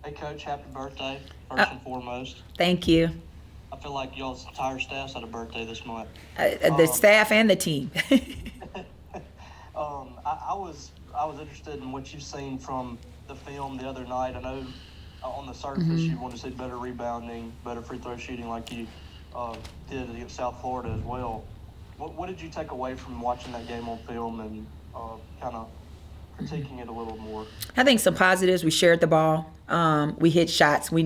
Hey, Coach, happy birthday, first and foremost. Thank you. I feel like y'all's entire staff's had a birthday this month. The Um, staff and the team. I was interested in what you've seen from the film the other night. I know on the surface you want to see better rebounding, better free throw shooting, like you uh, did against South Florida as well. What did you take away from watching that game on film and kind of critiquing it a little more? I think some positives. We shared the ball. We hit shots. We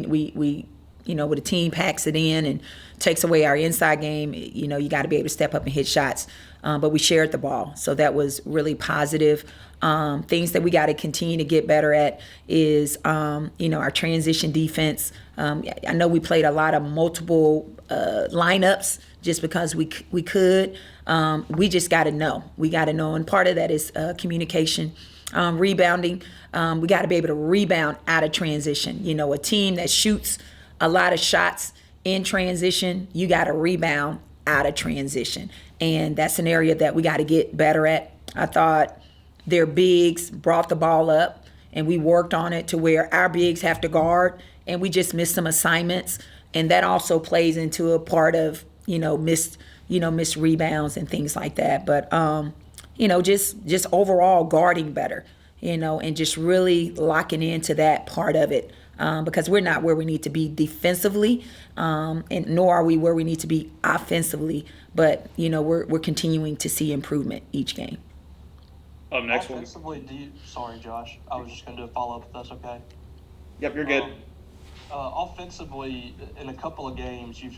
when a team packs it in and takes away our inside game, you got to be able to step up and hit shots. But we shared the ball, so that was really positive. Things that we got to continue to get better at is, our transition defense. I know we played a lot of multiple lineups just because we could. We just got to know. We got to know, and part of that is communication. Rebounding, we got to be able to rebound out of transition. A team that shoots a lot of shots in transition, you got to rebound out of transition. And that's an area that we got to get better at. I thought their bigs brought the ball up and we worked on it to where our bigs have to guard and we just missed some assignments. And that also plays into a part of, missed rebounds and things like that. But, just overall guarding better, and just really locking into that part of it. Because we're not where we need to be defensively, and nor are we where we need to be offensively. But we're continuing to see improvement each game. Next one. Offensively, sorry, Josh. I was just going to do a follow up if that's okay. Yep, you're good. Offensively, in a couple of games, you've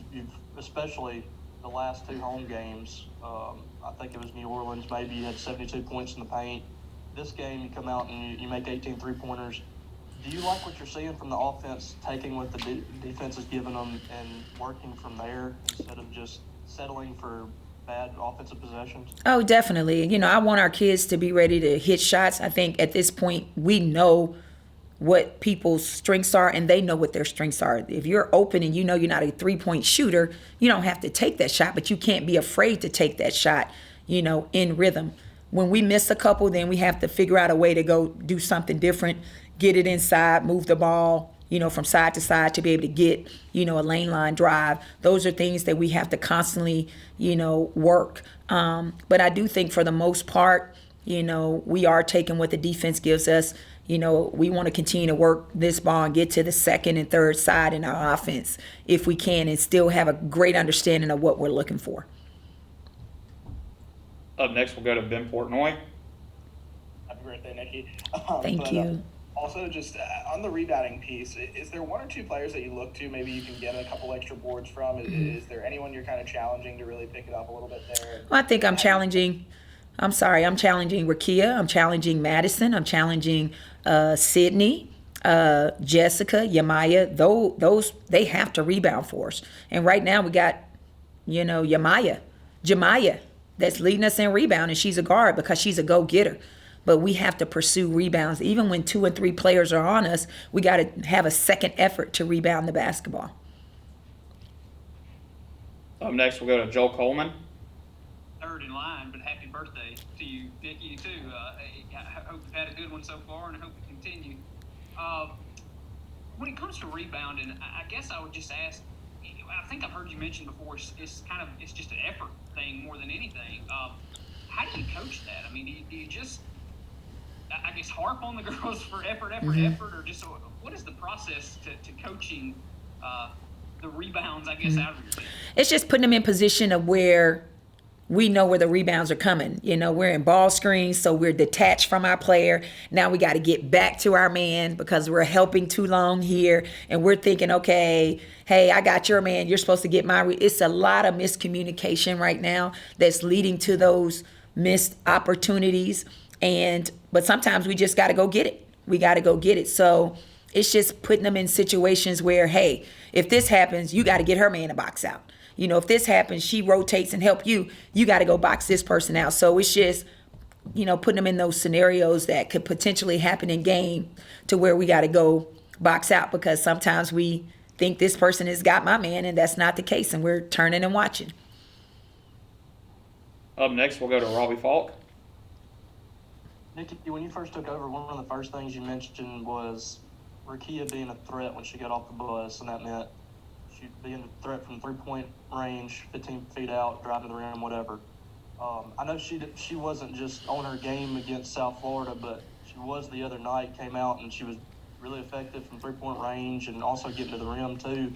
especially the last two home games. I think it was New Orleans. Maybe you had 72 points in the paint. This game, you come out and you make 18 3-pointers. Do you like what you're seeing from the offense, taking what the defense is giving them and working from there instead of just settling for bad offensive possessions? Oh, definitely. I want our kids to be ready to hit shots. I think at this point we know what people's strengths are and they know what their strengths are. If you're open and you're not a 3-point shooter, you don't have to take that shot, but you can't be afraid to take that shot, in rhythm. When we miss a couple, then we have to figure out a way to go do something different, get it inside, move the ball, from side to side to be able to get, a lane line drive. Those are things that we have to constantly, work. But I do think for the most part, we are taking what the defense gives us. We want to continue to work this ball and get to the second and third side in our offense if we can and still have a great understanding of what we're looking for. Up next, we'll go to Ben Portnoy. Happy birthday, Nikki. Thank you. Also, just on the rebounding piece, is there one or two players that you look to, maybe you can get a couple extra boards from? Is there anyone you're kind of challenging to really pick it up a little bit there? Well, I think I'm challenging Rakia. I'm challenging Madison. I'm challenging Sydney, Jessica, Yamaya. Those they have to rebound for us. And right now we got, Jamaya, that's leading us in rebound, and she's a guard because she's a go-getter. But we have to pursue rebounds. Even when 2 and 3 players are on us, we got to have a second effort to rebound the basketball. Up next, we'll go to Joel Coleman. Third in line, but happy birthday to you, Nikki, you too. I hope you've had a good one so far, and I hope you continue. When it comes to rebounding, I guess I would just ask. I think I've heard you mention before. It's just an effort thing more than anything. How do you coach that? I mean, do you just, I guess, harp on the girls for effort, or just what is the process to coaching the rebounds? I guess out of your team. It's just putting them in position of where we know where the rebounds are coming. We're in ball screens, so we're detached from our player. Now we got to get back to our man because we're helping too long here. And we're thinking, okay, hey, I got your man. You're supposed to get my it's a lot of miscommunication right now that's leading to those missed opportunities. But sometimes we just got to go get it. We got to go get it. So it's just putting them in situations where, hey, if this happens, you got to get her man to box out. If this happens, she rotates and help you, you got to go box this person out. So it's just, putting them in those scenarios that could potentially happen in game to where we got to go box out because sometimes we think this person has got my man and that's not the case and we're turning and watching. Up next, we'll go to Robbie Falk. Nikki, when you first took over, one of the first things you mentioned was Rakia being a threat when she got off the bus, and that meant she being a threat from 3-point range, 15 feet out, driving to the rim, whatever. I know she wasn't just on her game against South Florida, but she was the other night, came out, and she was really effective from 3-point range and also getting to the rim, too.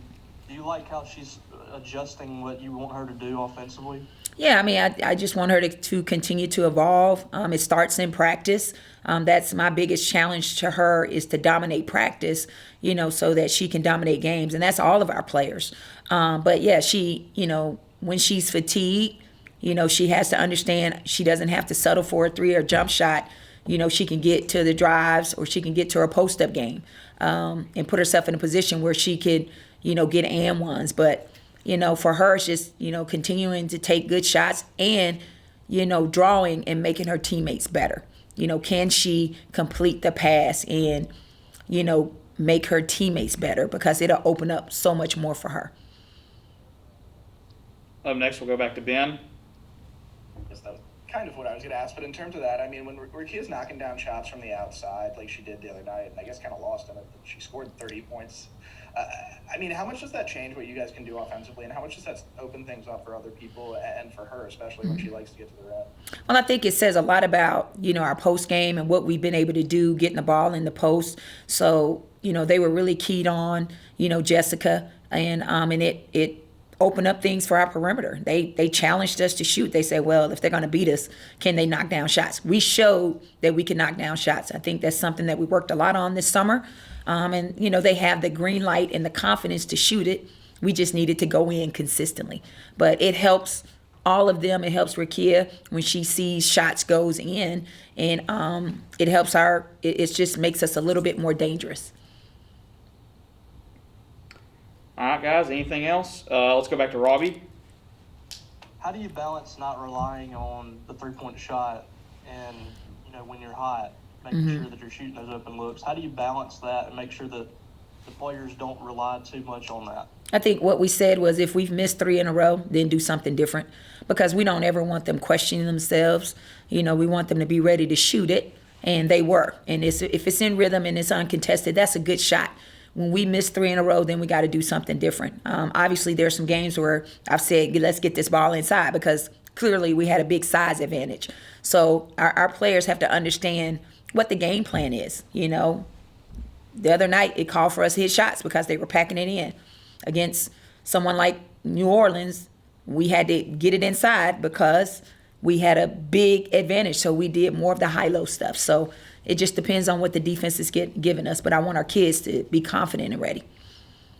Do you like how she's adjusting what you want her to do offensively? Yeah, I mean, I just want her to continue to evolve. It starts in practice. That's my biggest challenge to her, is to dominate practice, so that she can dominate games. And that's all of our players. But yeah, she, when she's fatigued, she has to understand she doesn't have to settle for a three or jump shot. She can get to the drives, or she can get to her post-up game, and put herself in a position where she could, get and ones. But for her, it's just, continuing to take good shots and, drawing and making her teammates better. Can she complete the pass and, make her teammates better, because it'll open up so much more for her. Up next, we'll go back to Ben. Yes, that was kind of what I was going to ask. But in terms of that, I mean, when Rakia's knocking down shots from the outside like she did the other night, and I guess kind of lost in it, she scored 30 points. I mean, how much does that change what you guys can do offensively, and how much does that open things up for other people and for her, especially when she likes to get to the rim? Well, I think it says a lot about, our post game and what we've been able to do, getting the ball in the post. So, they were really keyed on, Jessica, and it opened up things for our perimeter. They challenged us to shoot. They said, well, if they're going to beat us, can they knock down shots? We showed that we can knock down shots. I think that's something that we worked a lot on this summer. And they have the green light and the confidence to shoot it. We just needed to go in consistently. But it helps all of them. It helps Rakia when she sees shots goes in, and it helps our. It just makes us a little bit more dangerous. All right, guys, anything else? Let's go back to Robbie. How do you balance not relying on the 3-point shot and, when you're hot, making sure that you're shooting those open looks? How do you balance that and make sure that the players don't rely too much on that? I think what we said was, if we've missed 3 in a row, then do something different, because we don't ever want them questioning themselves. We want them to be ready to shoot it, and they were. And if it's in rhythm and it's uncontested, that's a good shot. When we miss 3 in a row, then we got to do something different. Obviously, there's some games where I've said, let's get this ball inside, because clearly we had a big size advantage. So our players have to understand what the game plan is. The other night, it called for us to hit shots because they were packing it in. Against someone like New Orleans, we had to get it inside because we had a big advantage. So we did more of the high-low stuff. So it just depends on what the defense is giving us. But I want our kids to be confident and ready.